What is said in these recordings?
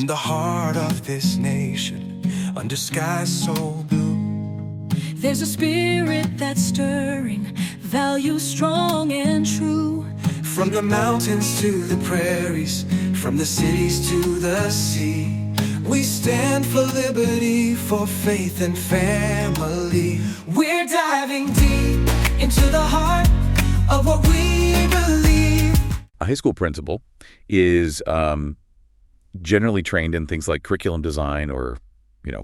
In the heart of this nation, under skies so blue, there's a spirit that's stirring, values strong and true. From the mountains to the prairies, from the cities to the sea, we stand for liberty, for faith and family. We're diving deep into the heart of what we believe. A high school principal is generally trained in things like curriculum design or,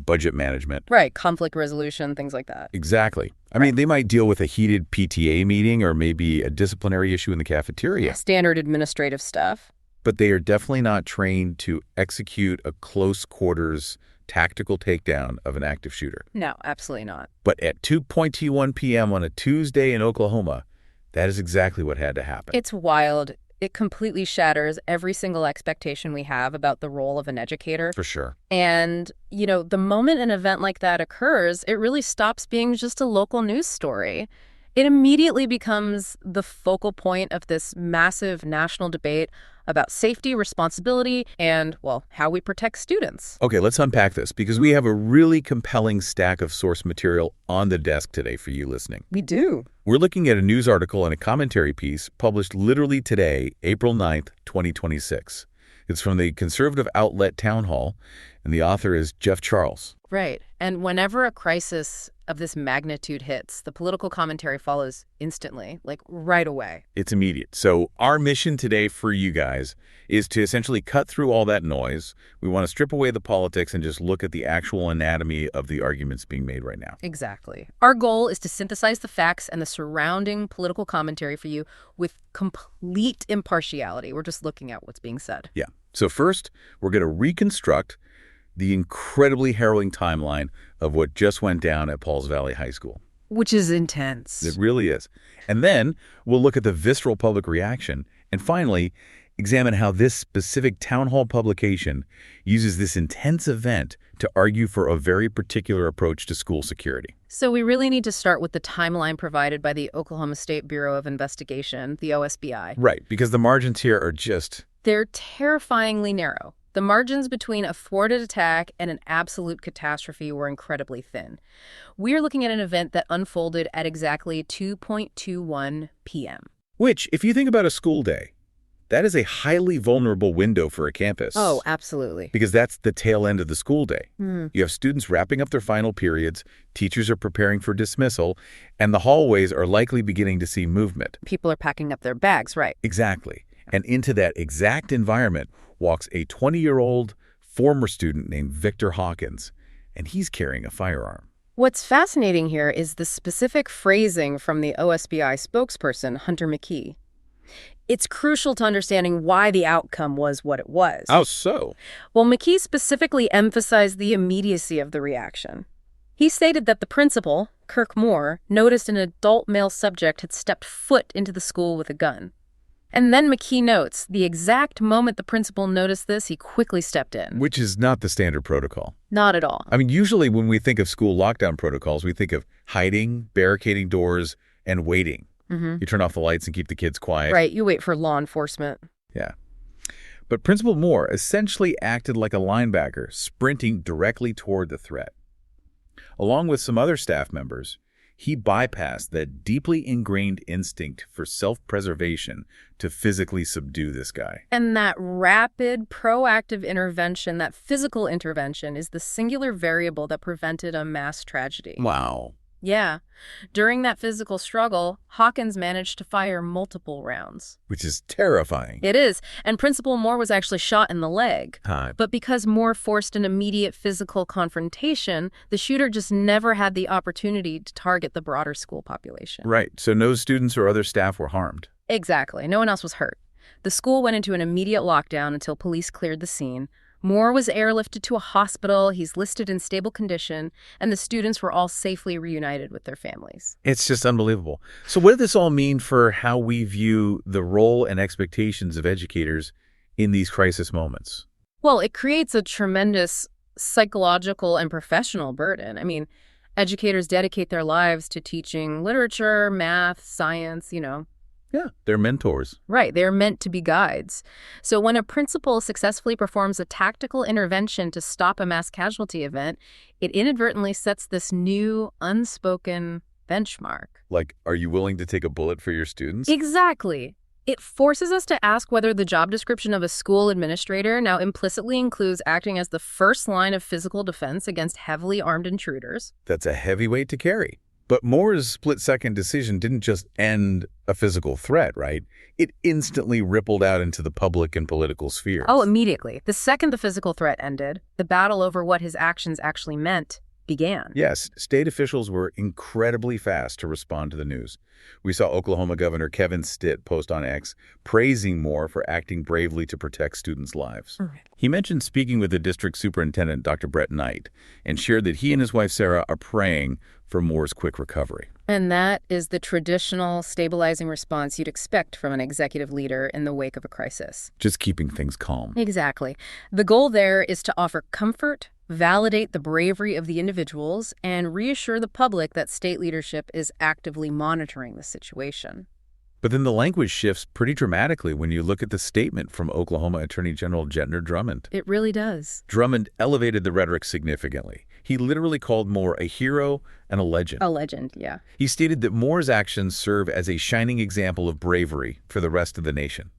budget management. Right, conflict resolution, things like that. Exactly. I mean, they might deal with a heated PTA meeting or maybe a disciplinary issue in the cafeteria. Standard administrative stuff. But they are definitely not trained to execute a close quarters tactical takedown of an active shooter. No, absolutely not. But at 2:21 p.m. on a Tuesday in Oklahoma, that is exactly what had to happen. It's wild. It completely shatters every single expectation we have about the role of an educator. For sure. And, the moment an event like that occurs, it really stops being just a local news story. It immediately becomes the focal point of this massive national debate about safety, responsibility, and, how we protect students. Okay, let's unpack this because we have a really compelling stack of source material on the desk today for you listening. We do. We're looking at a news article and a commentary piece published literally today, April 9th, 2026. It's from the conservative outlet Town Hall, and the author is Jeff Charles. Right. And whenever a crisis of this magnitude hits, the political commentary follows instantly, like right away. It's immediate. So our mission today for you guys is to essentially cut through all that noise. We want to strip away the politics and just look at the actual anatomy of the arguments being made right now. Exactly. Our goal is to synthesize the facts and the surrounding political commentary for you with complete impartiality. We're just looking at what's being said. Yeah. So first, we're going to reconstruct the incredibly harrowing timeline of what just went down at Pauls Valley High School. Which is intense. It really is. And then we'll look at the visceral public reaction and finally examine how this specific town hall publication uses this intense event to argue for a very particular approach to school security. So we really need to start with the timeline provided by the Oklahoma State Bureau of Investigation, the OSBI. Right, because the margins here are they're terrifyingly narrow. The margins between a thwarted attack and an absolute catastrophe were incredibly thin. We're looking at an event that unfolded at exactly 2:21 p.m. Which, if you think about a school day, that is a highly vulnerable window for a campus. Oh, absolutely. Because that's the tail end of the school day. You have students wrapping up their final periods, teachers are preparing for dismissal, and the hallways are likely beginning to see movement. People are packing up their bags, right? Exactly. And into that exact environment walks a 20-year-old former student named Victor Hawkins, and he's carrying a firearm. What's fascinating here is the specific phrasing from the OSBI spokesperson, Hunter McKee. It's crucial to understanding why the outcome was what it was. How so? Well, McKee specifically emphasized the immediacy of the reaction. He stated that the principal, Kirk Moore, noticed an adult male subject had stepped foot into the school with a gun. And then McKee notes, the exact moment the principal noticed this, he quickly stepped in. Which is not the standard protocol. Not at all. I mean, usually when we think of school lockdown protocols, we think of hiding, barricading doors, and waiting. You turn off the lights and keep the kids quiet. Right, you wait for law enforcement. Yeah. But Principal Moore essentially acted like a linebacker, sprinting directly toward the threat. Along with some other staff members, he bypassed that deeply ingrained instinct for self-preservation to physically subdue this guy. And that rapid, proactive intervention, that physical intervention, is the singular variable that prevented a mass tragedy. Wow. Yeah. During that physical struggle, Hawkins managed to fire multiple rounds. Which is terrifying. It is. And Principal Moore was actually shot in the leg. Hi. But because Moore forced an immediate physical confrontation, the shooter just never had the opportunity to target the broader school population. Right. So no students or other staff were harmed. Exactly. No one else was hurt. The school went into an immediate lockdown until police cleared the scene. Moore was airlifted to a hospital, he's listed in stable condition, and the students were all safely reunited with their families. It's just unbelievable. So what did this all mean for how we view the role and expectations of educators in these crisis moments? Well, it creates a tremendous psychological and professional burden. I mean, educators dedicate their lives to teaching literature, math, science, Yeah, they're mentors. Right, they're meant to be guides. So when a principal successfully performs a tactical intervention to stop a mass casualty event, it inadvertently sets this new, unspoken benchmark. Like, are you willing to take a bullet for your students? Exactly. It forces us to ask whether the job description of a school administrator now implicitly includes acting as the first line of physical defense against heavily armed intruders. That's a heavy weight to carry. But Moore's split-second decision didn't just end a physical threat, right? It instantly rippled out into the public and political spheres. Oh, immediately. The second the physical threat ended, the battle over what his actions actually meant began. Yes, state officials were incredibly fast to respond to the news. We saw Oklahoma Governor Kevin Stitt post on X praising Moore for acting bravely to protect students' lives. Right. He mentioned speaking with the district superintendent, Dr. Brett Knight, and shared that he and his wife, Sarah, are praying for Moore's quick recovery. And that is the traditional stabilizing response you'd expect from an executive leader in the wake of a crisis. Just keeping things calm. Exactly. The goal there is to offer comfort, validate the bravery of the individuals, and reassure the public that state leadership is actively monitoring the situation. But then the language shifts pretty dramatically when you look at the statement from Oklahoma Attorney General Jetner Drummond. It really does. Drummond elevated the rhetoric significantly. He literally called Moore a hero and a legend. A legend, yeah. He stated that Moore's actions serve as a shining example of bravery for the rest of the nation.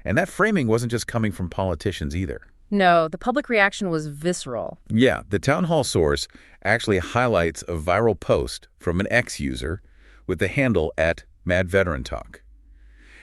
And that framing wasn't just coming from politicians either. No, the public reaction was visceral. Yeah, the town hall source actually highlights a viral post from an X user with the handle @MadVeteranTalk.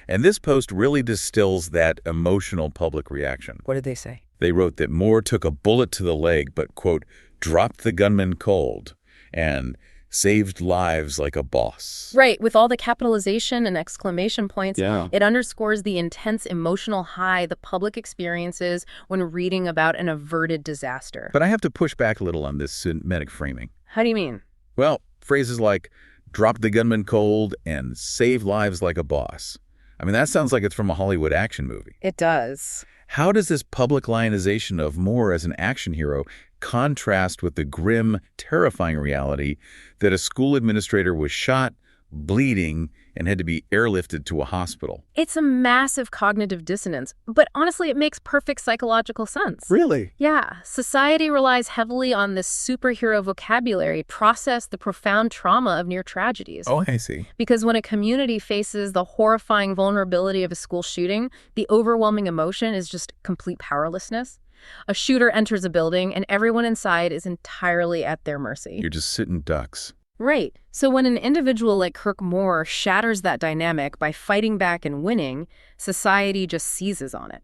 And this post really distills that emotional public reaction. What did they say? They wrote that Moore took a bullet to the leg but, quote, dropped the gunman cold and saved lives like a boss. Right, with all the capitalization and exclamation points, Yeah. it underscores the intense emotional high the public experiences when reading about an averted disaster. But I have to push back a little on this cinematic framing. How do you mean? Well, phrases like drop the gunman cold and save lives like a boss. I mean, that sounds like it's from a Hollywood action movie. It does. How does this public lionization of Moore as an action hero contrast with the grim, terrifying reality that a school administrator was shot, bleeding, and had to be airlifted to a hospital? It's a massive cognitive dissonance, but honestly, it makes perfect psychological sense. Really? Yeah, society relies heavily on this superhero vocabulary to process the profound trauma of near tragedies. Oh, I see. Because when a community faces the horrifying vulnerability of a school shooting, the overwhelming emotion is just complete powerlessness. A shooter enters a building, and everyone inside is entirely at their mercy. You're just sitting ducks. Right. So when an individual like Kirk Moore shatters that dynamic by fighting back and winning, society just seizes on it.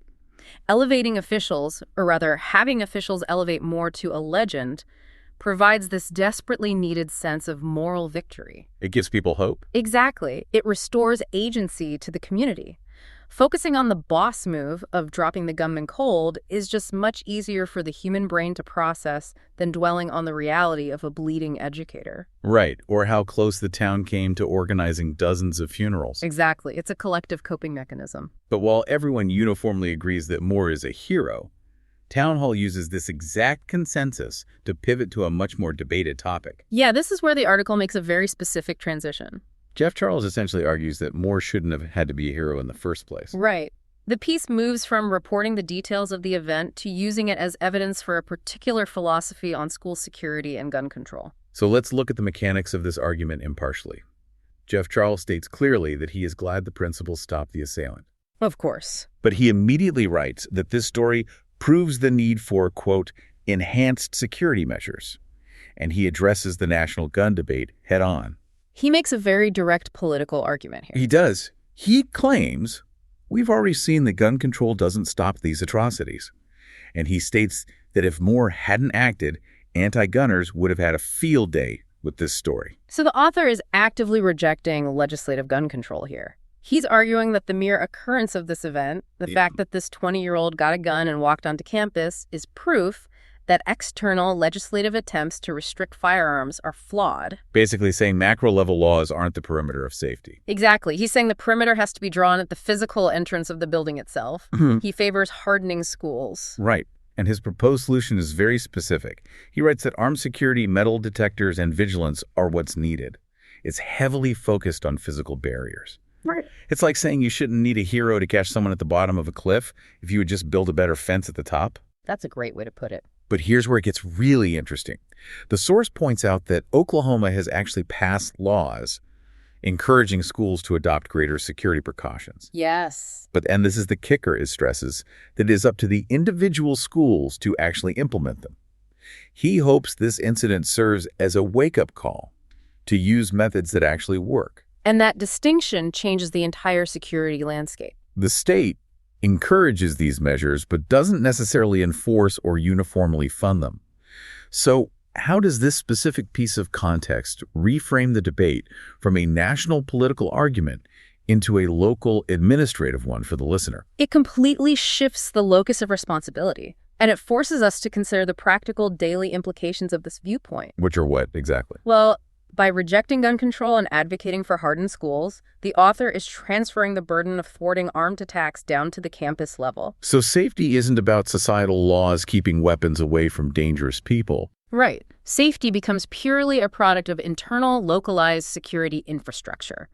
Elevating officials, or rather having officials elevate Moore to a legend, provides this desperately needed sense of moral victory. It gives people hope. Exactly. It restores agency to the community. Focusing on the boss move of dropping the gunman cold is just much easier for the human brain to process than dwelling on the reality of a bleeding educator. Right, or how close the town came to organizing dozens of funerals. Exactly. It's a collective coping mechanism. But while everyone uniformly agrees that Moore is a hero, Town Hall uses this exact consensus to pivot to a much more debated topic. Yeah, this is where the article makes a very specific transition. Jeff Charles essentially argues that Moore shouldn't have had to be a hero in the first place. Right. The piece moves from reporting the details of the event to using it as evidence for a particular philosophy on school security and gun control. So let's look at the mechanics of this argument impartially. Jeff Charles states clearly that he is glad the principal stopped the assailant. Of course. But he immediately writes that this story proves the need for, quote, enhanced security measures. And he addresses the national gun debate head on. He makes a very direct political argument here. He does. He claims we've already seen that gun control doesn't stop these atrocities. And he states that if Moore hadn't acted, anti-gunners would have had a field day with this story. So the author is actively rejecting legislative gun control here. He's arguing that the mere occurrence of this event, the fact that this 20-year-old got a gun and walked onto campus, is proof that external legislative attempts to restrict firearms are flawed. Basically saying macro-level laws aren't the perimeter of safety. Exactly. He's saying the perimeter has to be drawn at the physical entrance of the building itself. He favors hardening schools. Right. And his proposed solution is very specific. He writes that armed security, metal detectors, and vigilance are what's needed. It's heavily focused on physical barriers. Right. It's like saying you shouldn't need a hero to catch someone at the bottom of a cliff if you would just build a better fence at the top. That's a great way to put it. But here's where it gets really interesting. The source points out that Oklahoma has actually passed laws encouraging schools to adopt greater security precautions. Yes. And this is the kicker, it stresses, that it is up to the individual schools to actually implement them. He hopes this incident serves as a wake-up call to use methods that actually work. And that distinction changes the entire security landscape. The state encourages these measures, but doesn't necessarily enforce or uniformly fund them. So, how does this specific piece of context reframe the debate from a national political argument into a local administrative one for the listener? It completely shifts the locus of responsibility, and it forces us to consider the practical daily implications of this viewpoint. Which are what, exactly? Well, by rejecting gun control and advocating for hardened schools, the author is transferring the burden of thwarting armed attacks down to the campus level. So safety isn't about societal laws keeping weapons away from dangerous people. Right. Safety becomes purely a product of internal, localized security infrastructure,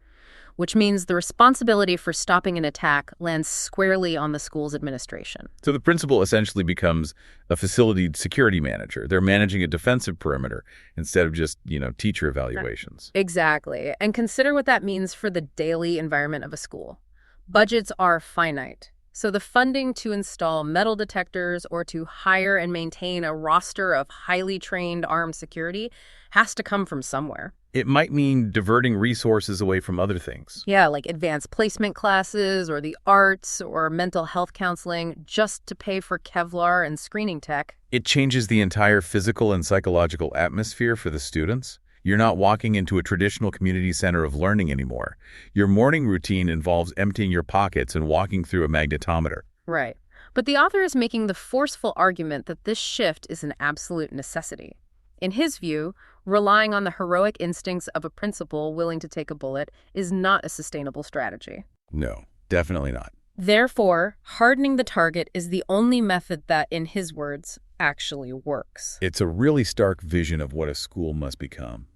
which means the responsibility for stopping an attack lands squarely on the school's administration. So the principal essentially becomes a facility security manager. They're managing a defensive perimeter instead of just, teacher evaluations. Exactly. And consider what that means for the daily environment of a school. Budgets are finite. So the funding to install metal detectors or to hire and maintain a roster of highly trained armed security has to come from somewhere. It might mean diverting resources away from other things. Yeah, like advanced placement classes or the arts or mental health counseling just to pay for Kevlar and screening tech. It changes the entire physical and psychological atmosphere for the students. You're not walking into a traditional community center of learning anymore. Your morning routine involves emptying your pockets and walking through a magnetometer. Right. But the author is making the forceful argument that this shift is an absolute necessity. In his view, relying on the heroic instincts of a principal willing to take a bullet is not a sustainable strategy. No, definitely not. Therefore, hardening the target is the only method that, in his words, actually works. It's a really stark vision of what a school must become.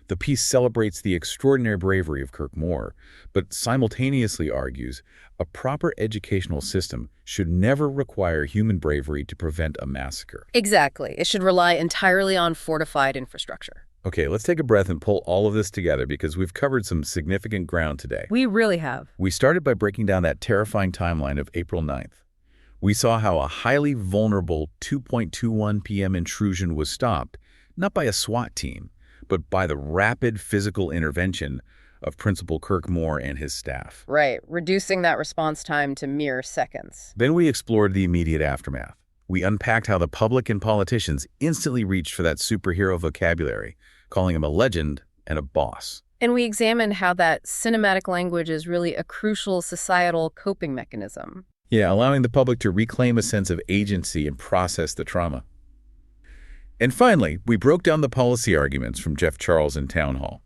The piece celebrates the extraordinary bravery of Kirk Moore, but simultaneously argues a proper educational system should never require human bravery to prevent a massacre. Exactly. It should rely entirely on fortified infrastructure. Okay, let's take a breath and pull all of this together because we've covered some significant ground today. We really have. We started by breaking down that terrifying timeline of April 9th. We saw how a highly vulnerable 2:21 p.m. intrusion was stopped, not by a SWAT team, but by the rapid physical intervention of Principal Kirk Moore and his staff. Right, reducing that response time to mere seconds. Then we explored the immediate aftermath. We unpacked how the public and politicians instantly reached for that superhero vocabulary, calling him a legend and a boss. And we examined how that cinematic language is really a crucial societal coping mechanism. Yeah, allowing the public to reclaim a sense of agency and process the trauma. And finally, we broke down the policy arguments from Jeff Charles in Town Hall.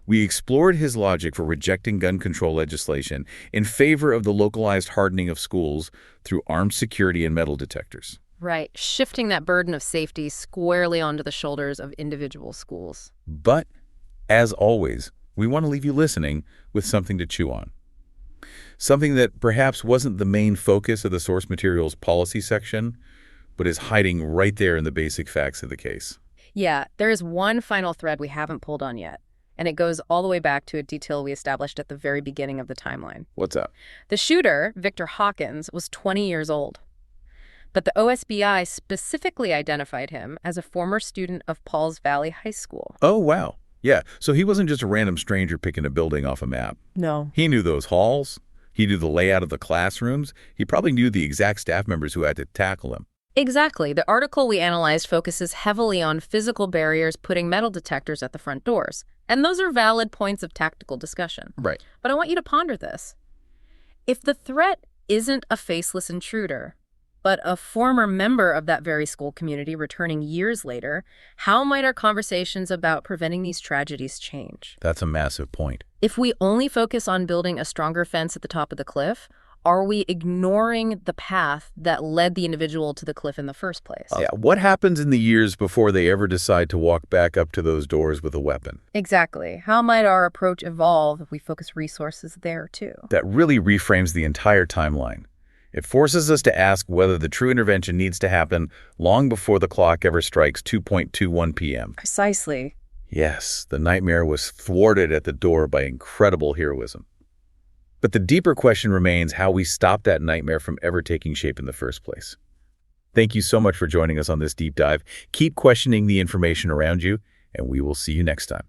We explored his logic for rejecting gun control legislation in favor of the localized hardening of schools through armed security and metal detectors. Right, shifting that burden of safety squarely onto the shoulders of individual schools. But, as always, we want to leave you listening with something to chew on. Something that perhaps wasn't the main focus of the source material's policy section, but is hiding right there in the basic facts of the case. Yeah, there is one final thread we haven't pulled on yet, and it goes all the way back to a detail we established at the very beginning of the timeline. What's up? The shooter, Victor Hawkins, was 20 years old, but the OSBI specifically identified him as a former student of Pauls Valley High School. Oh, wow. Yeah, so he wasn't just a random stranger picking a building off a map. No. He knew those halls. He knew the layout of the classrooms. He probably knew the exact staff members who had to tackle him. Exactly. The article we analyzed focuses heavily on physical barriers putting metal detectors at the front doors. And those are valid points of tactical discussion. Right. But I want you to ponder this. If the threat isn't a faceless intruder, but a former member of that very school community returning years later, how might our conversations about preventing these tragedies change? That's a massive point. If we only focus on building a stronger fence at the top of the cliff, are we ignoring the path that led the individual to the cliff in the first place? Yeah, what happens in the years before they ever decide to walk back up to those doors with a weapon? Exactly. How might our approach evolve if we focus resources there, too? That really reframes the entire timeline. It forces us to ask whether the true intervention needs to happen long before the clock ever strikes 2:21 p.m. Precisely. Yes, the nightmare was thwarted at the door by incredible heroism. But the deeper question remains how we stop that nightmare from ever taking shape in the first place. Thank you so much for joining us on this deep dive. Keep questioning the information around you, and we will see you next time.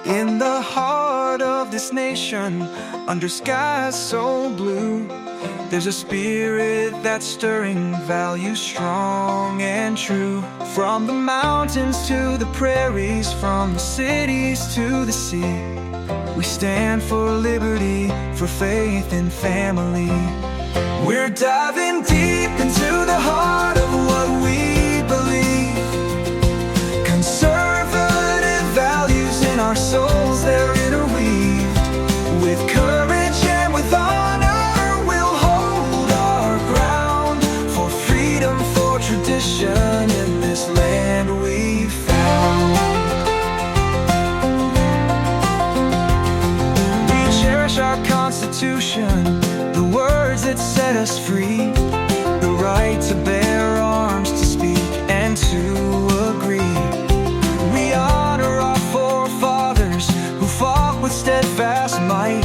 In the heart of this nation, under skies so blue, there's a spirit that's stirring, values strong and true. From the mountains to the prairies, from the cities to the sea, we stand for liberty, for faith and family. We're diving deep into the heart of what we believe. Conservative values in our souls, they're interweaved. With courage and with honor, we'll hold our ground for freedom, for tradition in this land we found. We cherish our Constitution, the words that set us free, the right to bear arms, to speak and to agree. We honor our forefathers who fought with steadfast might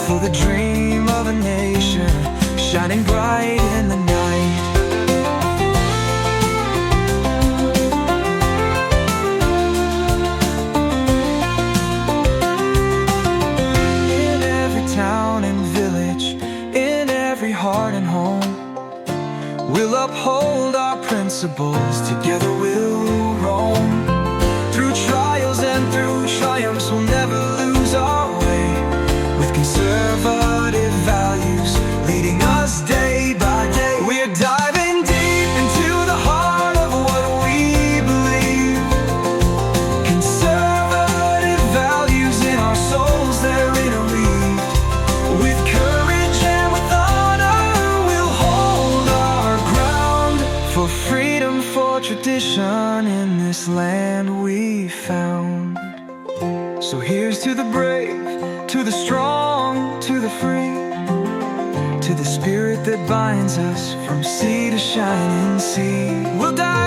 for the dream of a nation shining bright in the night. In every town and village, in every heart and home, we'll uphold our principles, together we'll roam. Through trials and through triumphs, we'll never lose our way, with conservative values leading us day by day. We're diving deep into the heart of what we believe. Conservative values in our souls, they're interweaved. With courage and with honor, we'll hold our ground for freedom, for tradition in this land we found. So here's to the brave, to the strong, to the free, to the spirit that binds us from sea to shining sea. We'll die